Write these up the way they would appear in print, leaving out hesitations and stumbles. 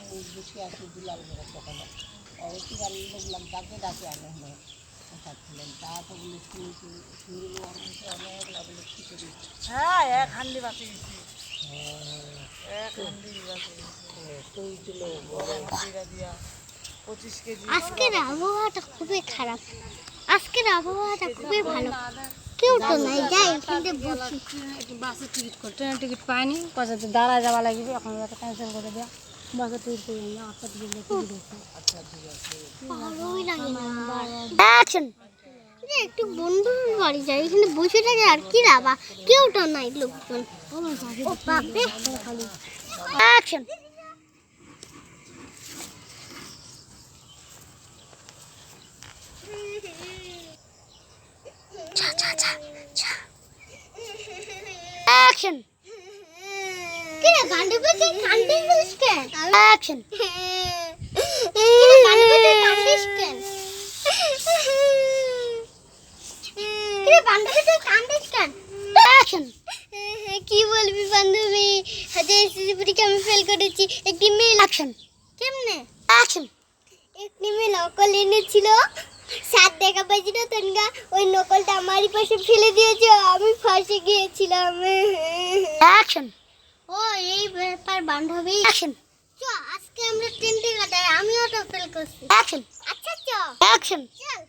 মুখ বসে আছে দুলাল ঘরের দোকানে অবশ্যই বাড়ির লোকলাম তাকে ডাকে আনে হলো খাচ্ছিলেন তা তো বলে শুনেছি শুরু অনেক লাগলো খিচুড়ি হ্যাঁ এক হান্ডি বাঁচে গেছে এক হান্ডি বাঁচে তুই ছিল হান্ডিটা দিয়া 25 কেজি আজকের আবহাওয়াটা খুবই খারাপ আজকের আবহাওয়াটা খুবই ভালো কেউ তো নাই যাই কিন্তু বসি বাসের টিকিট করে ট্রেনের টিকিট পাইনি পয়সা দাঁড়ায় যাওয়া লাগবে এখন ক্যান্সেল করে দেওয়া বাসের টিকিট পেয়ে যাই 8টা টিকিট ভালোই লাগে না অ্যাকশন একটু বন্ধুর বাড়ি যাই এখানে বসে থাকে আর কি লাভা কেউ তো নাই লোকজন ও বাপরে খালি অ্যাকশন অ্যাকশন কি রে বান্ধবী তুই কান্দিস কেন অ্যাকশন কি রে বান্ধবী তুই কান্দিস কেন কি রে বান্ধবী তুই কান্দিস কেন অ্যাকশন কি বলবি বান্ধবী আজ এসএসসি পরীক্ষা আমি ফেল করেছি একটি মেয়ে অ্যাকশন কেমনে অ্যাকশন একটি মেয়ে নকল এনেছিল 7 টাকা পাইছিল তনগা ওই নকলটা আমারই পাশে ফেলে দিয়েছে আমি ফাঁসে গিয়েছিলাম অ্যাকশন ও এই ব্যাপার বান্ধবী অ্যাকশন চ আজকে আমরা 10 টাকা দেই আমিও তো ফেল করছি অ্যাকশন আচ্ছা চ অ্যাকশন চল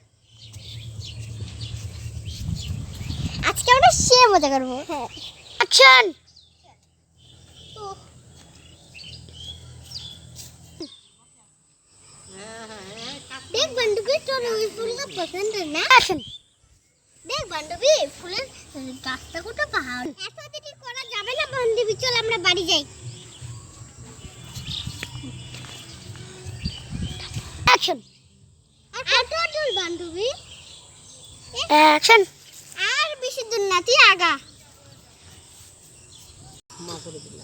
আজকে আমরা সে মজা করব হ্যাঁ অ্যাকশন देख बंदूकी तो रोज फूल का पसंद है ना एक्शन देख बंदूकी फूलेर गाছটা কত পাহাড় এত দিকে করা যাবে না বন্ধবী চল আমরা বাড়ি যাই অ্যাকশন আর কত দূর বন্ধবী অ্যাকশন আর বেশি দূর না তুই আগা মা করে দিল